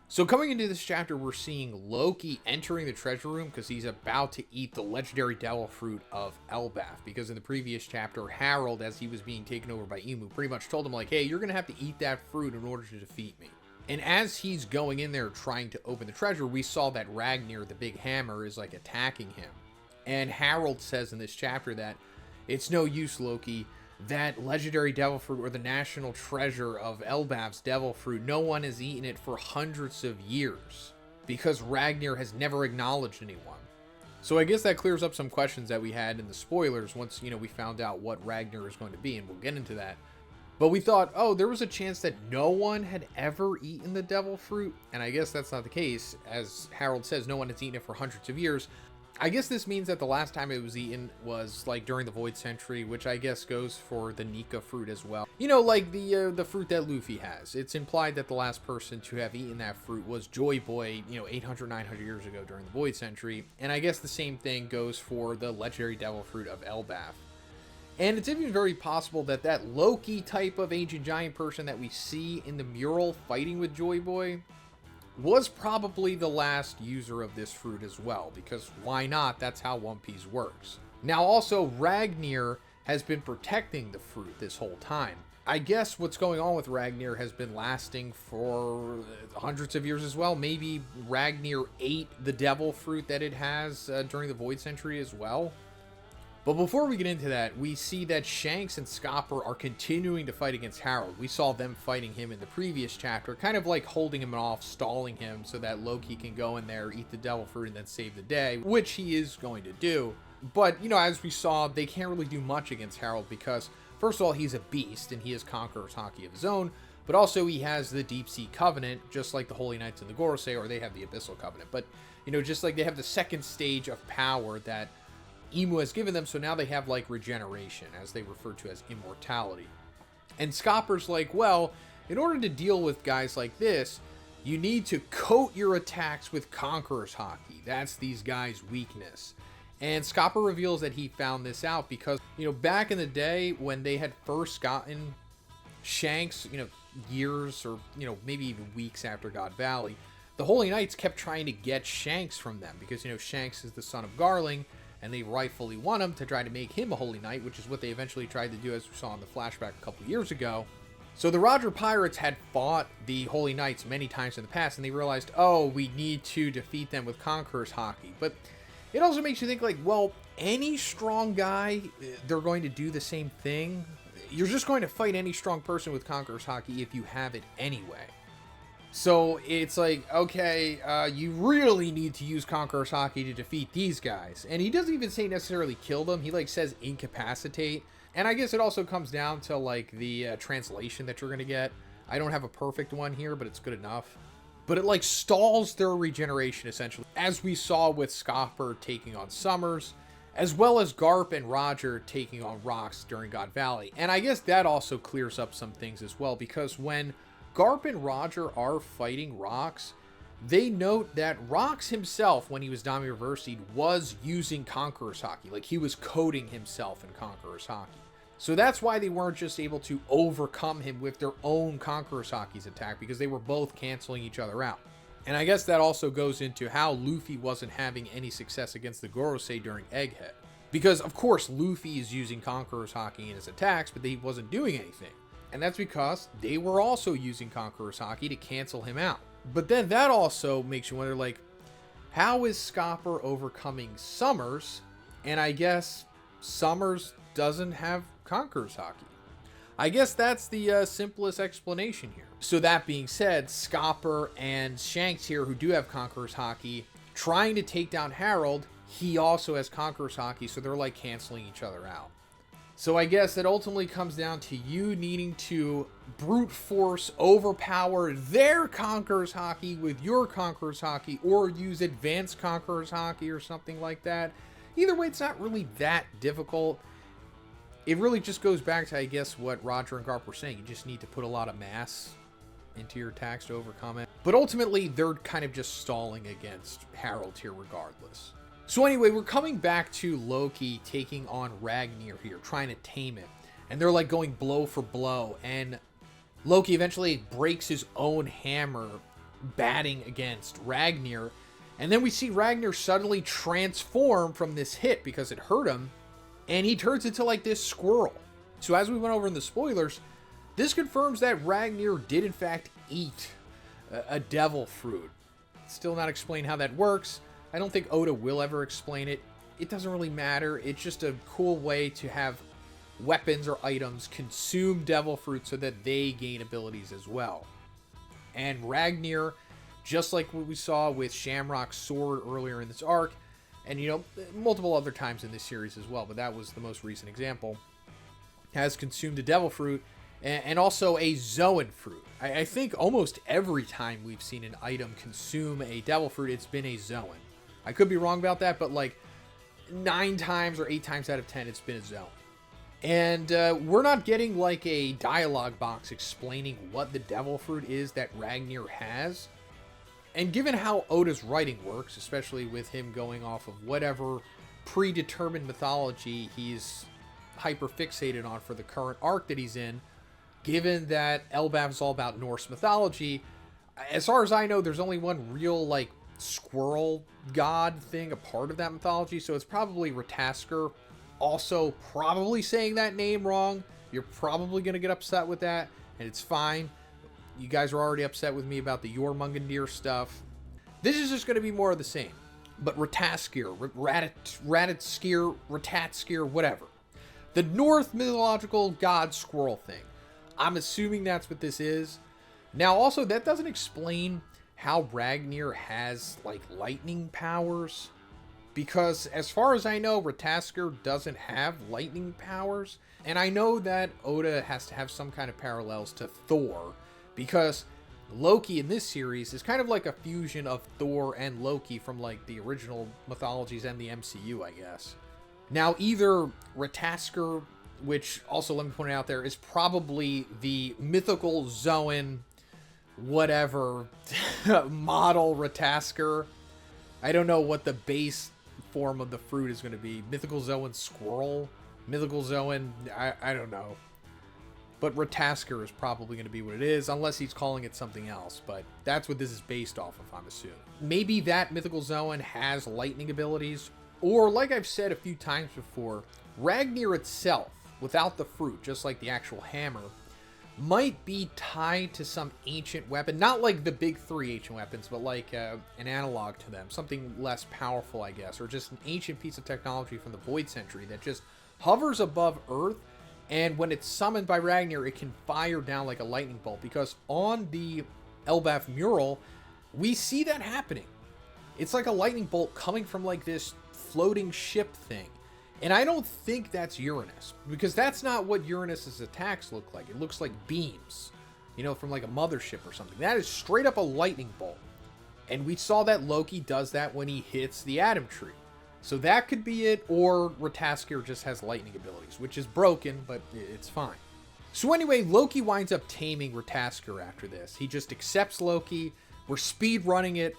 So coming into this chapter, we're seeing Loki entering the treasure room because he's about to eat the legendary devil fruit of Elbaf. Because in the previous chapter, Harald, as he was being taken over by Emu, pretty much told him like, hey, you're going to have to eat that fruit in order to defeat me. And as he's going in there trying to open the treasure, we saw that Ragnar, the big hammer, is like attacking him. And Harald says in this chapter that it's no use, Loki. That legendary devil fruit, or the national treasure of Elbaf's devil fruit, no one has eaten it for hundreds of years because Ragnar has never acknowledged anyone. So I guess that clears up some questions that we had in the spoilers once, we found out what Ragnar is going to be, and we'll get into that. But we thought, oh, there was a chance that no one had ever eaten the devil fruit, and I guess that's not the case. As Harald says, no one has eaten it for hundreds of years. I guess this means that the last time it was eaten was like during the Void Century, which I guess goes for the Nika fruit as well. Like the fruit that Luffy has. It's implied that the last person to have eaten that fruit was Joy Boy, 800, 900 years ago during the Void Century. And I guess the same thing goes for the legendary devil fruit of Elbaf. And it's even very possible that that Loki type of ancient giant person that we see in the mural fighting with Joy Boy was probably the last user of this fruit as well, because why not? That's how One Piece works. Now also, Ragnar has been protecting the fruit this whole time. I guess what's going on with Ragnar has been lasting for hundreds of years as well. Maybe Ragnar ate the devil fruit that it has during the Void Century as well. But before we get into that, we see that Shanks and Scopper are continuing to fight against Harald. We saw them fighting him in the previous chapter, kind of like holding him off, stalling him so that Loki can go in there, eat the devil fruit, and then save the day, which he is going to do. But, as we saw, they can't really do much against Harald because, first of all, he's a beast and he has Conqueror's Haki of his own, but also he has the Deep Sea Covenant, just like the Holy Knights and the Gorosei, or they have the Abyssal Covenant. But, just like they have the second stage of power that Emu has given them, so now they have like regeneration, as they refer to as immortality. And Scopper's like, well, in order to deal with guys like this, you need to coat your attacks with Conqueror's Haki. That's these guys' weakness. And Scopper reveals that he found this out because, back in the day when they had first gotten Shanks, years or, maybe even weeks after God Valley, the Holy Knights kept trying to get Shanks from them because, Shanks is the son of Garling, and they rightfully want him to try to make him a Holy Knight, which is what they eventually tried to do, as we saw in the flashback a couple years ago. So the Roger Pirates had fought the Holy Knights many times in the past, and they realized, oh, we need to defeat them with Conqueror's Haki. But it also makes you think, like, well, any strong guy, they're going to do the same thing. You're just going to fight any strong person with Conqueror's Haki if you have it anyway. So it's like, okay, you really need to use Conqueror's Haki to defeat these guys. And he doesn't even say necessarily kill them. He says incapacitate. And I guess it also comes down to the translation that you're going to get. I don't have a perfect one here, but it's good enough. But it stalls their regeneration essentially, as we saw with Scopper taking on Summers, as well as Garp and Roger taking on Rocks during God Valley. And I guess that also clears up some things as well, because when Garp and Roger are fighting Rocks, they note that Rocks himself, when he was Dami Reversied, was using Conqueror's Haki. He was coating himself in Conqueror's Haki. So that's why they weren't just able to overcome him with their own Conqueror's Haki's attack, because they were both canceling each other out. And I guess that also goes into how Luffy wasn't having any success against the Gorosei during Egghead. Because, of course, Luffy is using Conqueror's Haki in his attacks, but he wasn't doing anything. And that's because they were also using Conqueror's Haki to cancel him out. But then that also makes you wonder, how is Scopper overcoming Summers? And I guess Summers doesn't have Conqueror's Haki. I guess that's the simplest explanation here. So that being said, Scopper and Shanks here, who do have Conqueror's Haki, trying to take down Harald, he also has Conqueror's Haki, so they're canceling each other out. So I guess it ultimately comes down to you needing to brute force overpower their Conqueror's Haki with your Conqueror's Haki, or use advanced Conqueror's Haki or something like that. Either way, it's not really that difficult. It really just goes back to, I guess, what Roger and Garp were saying. You just need to put a lot of mass into your attacks to overcome it. But ultimately, they're kind of just stalling against Harald here regardless. So anyway, we're coming back to Loki taking on Ragnar here, trying to tame it. And they're going blow for blow. And Loki eventually breaks his own hammer batting against Ragnar. And then we see Ragnar suddenly transform from this hit because it hurt him, and he turns into like this squirrel. So as we went over in the spoilers, this confirms that Ragnar did in fact eat a devil fruit. Still not explain how that works. I don't think Oda will ever explain it. It doesn't really matter. It's just a cool way to have weapons or items consume devil fruit so that they gain abilities as well. And Ragnar, just like what we saw with Shamrock's sword earlier in this arc, and multiple other times in this series as well, but that was the most recent example, has consumed a devil fruit and also a Zhoniin fruit. I think almost every time we've seen an item consume a devil fruit, it's been a Zhoniin. I could be wrong about that, but like 9 times or 8 times out of 10, it's been a Zhoniin. And we're not getting like a dialogue box explaining what the devil fruit is that Ragnar has. And given how Oda's writing works, especially with him going off of whatever predetermined mythology he's hyper-fixated on for the current arc that he's in, given that Elbaf is all about Norse mythology, as far as I know, there's only one real, like, squirrel god thing, a part of that mythology, so it's probably Ratasker. Also, probably saying that name wrong. You're probably going to get upset with that, and it's fine. You guys are already upset with me about the Jormungandr stuff. This is just going to be more of the same. But Ratasker, Ratatskir, whatever. The North mythological god squirrel thing. I'm assuming that's what this is. Now, also, that doesn't explain how Ragnar has, like, lightning powers. Because, as far as I know, Ratasker doesn't have lightning powers. And I know that Oda has to have some kind of parallels to Thor. Because Loki in this series is kind of like a fusion of Thor and Loki from, like, the original mythologies and the MCU, I guess. Now, either Ratasker, which also, let me point out there, is probably the mythical Zhoniin, whatever, model Ratasker. I don't know what the base form of the fruit is going to be. Mythical Zhoniin squirrel? Mythical Zhoniin? I don't know. But Ratasker is probably going to be what it is, unless he's calling it something else. But that's what this is based off of, I'm assuming. Maybe that Mythical Zhoniin has lightning abilities. Or, like I've said a few times before, Ragnar itself, without the fruit, just like the actual hammer, might be tied to some ancient weapon. Not like the big 3 ancient weapons, but like an analog to them. Something less powerful, I guess. Or just an ancient piece of technology from the Void Century that just hovers above Earth. And when it's summoned by Ragnar, it can fire down like a lightning bolt. Because on the Elbaf mural, we see that happening. It's like a lightning bolt coming from like this floating ship thing. And I don't think that's Uranus, because that's not what Uranus's attacks look like. It looks like beams, from like a mothership or something. That is straight up a lightning bolt. And we saw that Loki does that when he hits the Atom Tree. So that could be it, or Ratasker just has lightning abilities, which is broken, but it's fine. So anyway, Loki winds up taming Ratasker after this. He just accepts Loki. We're speed running it.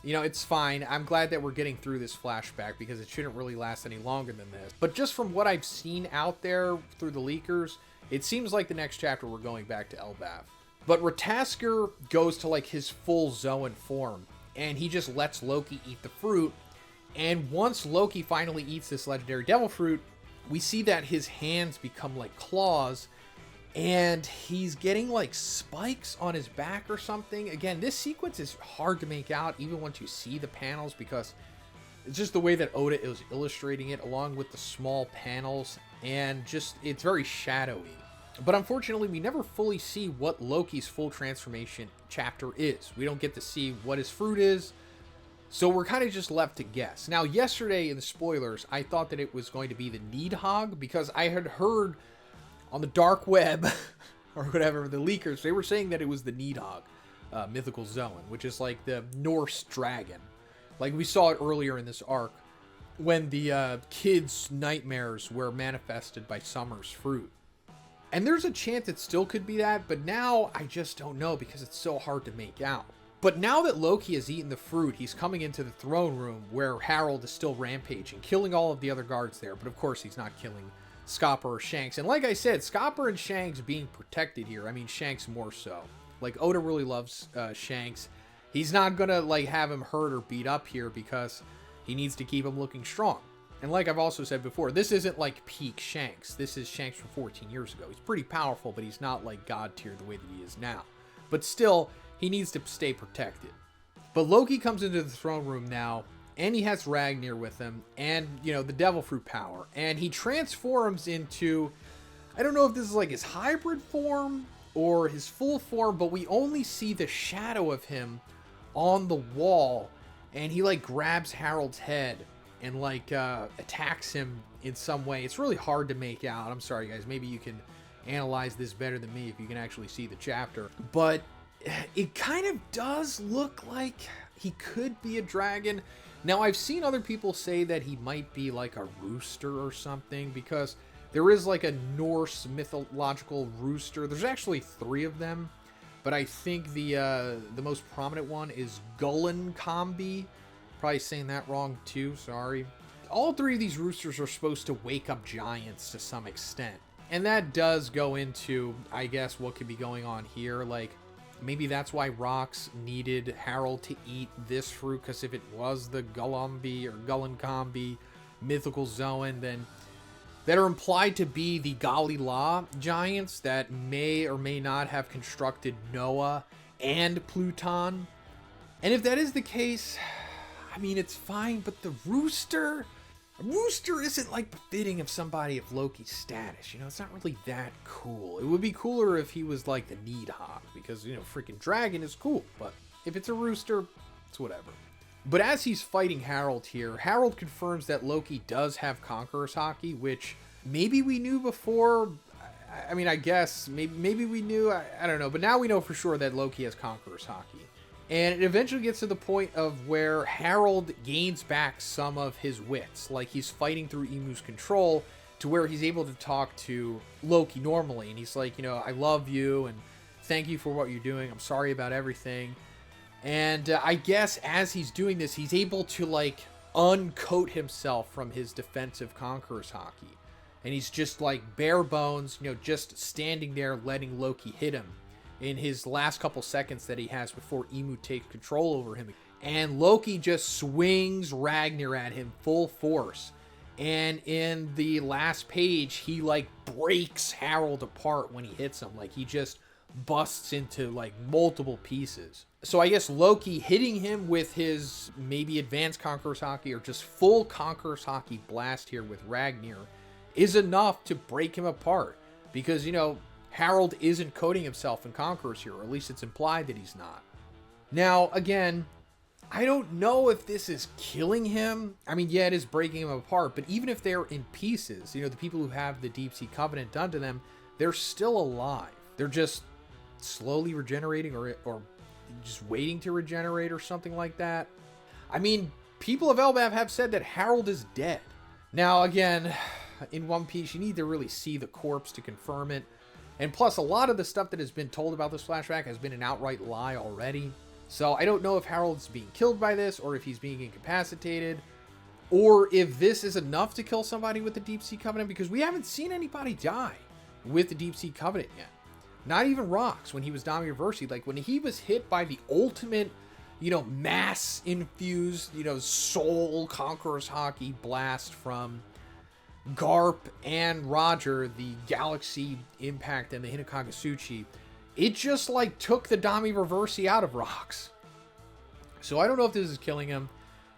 It's fine. I'm glad that we're getting through this flashback because it shouldn't really last any longer than this. But just from what I've seen out there through the leakers, it seems like the next chapter we're going back to Elbaf. But Ratasker goes to like his full Zhoniin form, and he just lets Loki eat the fruit. And once Loki finally eats this legendary devil fruit, we see that his hands become like claws, and he's getting like spikes on his back or something. Again, this sequence is hard to make out even once you see the panels, because it's just the way that Oda is illustrating it, along with the small panels, and just it's very shadowy. But unfortunately, we never fully see what Loki's full transformation chapter is. We don't get to see what his fruit is, so we're kind of just left to guess. Now, yesterday in the spoilers, I thought that it was going to be the Nidhogg, because I had heard on the dark web, or whatever, the leakers, they were saying that it was the Nidhogg, mythical Zhoniin, which is like the Norse dragon. Like we saw it earlier in this arc, when the kids' nightmares were manifested by Summer's fruit. And there's a chance it still could be that, but now I just don't know, because it's so hard to make out. But now that Loki has eaten the fruit, he's coming into the throne room where Harald is still rampaging, killing all of the other guards there. But of course, he's not killing Scopper or Shanks. And like I said, Scopper and Shanks being protected here. I mean, Shanks more so. Like, Oda really loves Shanks. He's not gonna like have him hurt or beat up here because he needs to keep him looking strong. And like I've also said before, this isn't like peak Shanks. This is Shanks from 14 years ago. He's pretty powerful, but he's not like God tier the way that he is now. But still, he needs to stay protected. But Loki comes into the throne room now, and he has Ragnar with him, and, you know, the devil fruit power. And he transforms into, I don't know if this is like his hybrid form or his full form, but we only see the shadow of him on the wall, and he like grabs Harald's head and like attacks him in some way. It's really hard to make out. I'm sorry guys, maybe you can analyze this better than me if you can actually see the chapter, but it kind of does look like he could be a dragon. Now I've seen other people say that he might be like a rooster or something, because there is like a Norse mythological rooster. There's actually 3 of them, but I think the most prominent one is Gullinkambi. Probably saying that wrong too, sorry. All 3 of these roosters are supposed to wake up giants to some extent. And that does go into, I guess, what could be going on here. Like, maybe that's why Rox needed Harald to eat this fruit, because if it was the Gullinkambi mythical Zhoniin, then that are implied to be the Galila giants that may or may not have constructed Noah and Pluton. And if that is the case, I mean, it's fine, but the rooster... A rooster isn't like befitting of somebody of Loki's status, you know, it's not really that cool. It would be cooler if he was like the Needhog, because, you know, freaking dragon is cool, but if it's a rooster, it's whatever. But as he's fighting Harald here, Harald confirms that Loki does have Conqueror's Haki, which maybe we knew before. I mean, I guess, maybe we knew, I don't know, but now we know for sure that Loki has Conqueror's Haki. And it eventually gets to the point of where Harald gains back some of his wits. Like, he's fighting through Emu's control to where he's able to talk to Loki normally. And he's like, you know, I love you and thank you for what you're doing. I'm sorry about everything. And I guess as he's doing this, he's able to, like, uncoat himself from his defensive Conqueror's Haki. And he's just, like, bare bones, you know, just standing there letting Loki hit him in his last couple seconds that he has before Emu takes control over him. And Loki just swings Ragnar at him full force. And in the last page, he like breaks Harald apart when he hits him. Like, he just busts into like multiple pieces. So I guess Loki hitting him with his maybe advanced Conqueror's Haki or just full Conqueror's Haki blast here with Ragnar is enough to break him apart. Because, you know, Harald isn't coating himself in Conquerors here, or at least it's implied that he's not. Now, again, I don't know if this is killing him. I mean, yeah, it is breaking him apart, but even if they're in pieces, you know, the people who have the Deep Sea Covenant done to them, they're still alive. They're just slowly regenerating or just waiting to regenerate or something like that. I mean, people of Elbaf have said that Harald is dead. Now, again, in One Piece, you need to really see the corpse to confirm it. And plus, a lot of the stuff that has been told about this flashback has been an outright lie already. So I don't know if Harold's being killed by this, or if he's being incapacitated, or if this is enough to kill somebody with the Deep Sea Covenant, because we haven't seen anybody die with the Deep Sea Covenant yet. Not even Rox when he was Dami-Reversi. Like, when he was hit by the ultimate, you know, mass-infused, you know, soul Conqueror's Haki blast from Garp and Roger, the Galaxy Impact and the Hinokagasuchi, it just like took the Dami-Reversi out of Rox. So I don't know if this is killing him,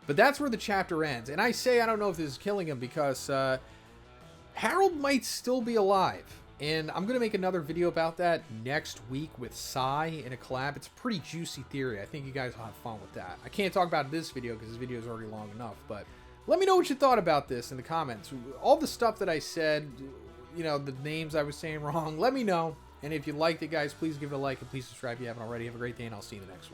but that's where the chapter ends. And I say I don't know if this is killing him because Harald might still be alive. And I'm going to make another video about that next week with Sai in a collab. It's a pretty juicy theory. I think you guys will have fun with that. I can't talk about this video because this video is already long enough, but let me know what you thought about this in the comments. All the stuff that I said, you know, the names I was saying wrong, let me know. And if you liked it, guys, please give it a like and please subscribe if you haven't already. Have a great day, and I'll see you in the next one.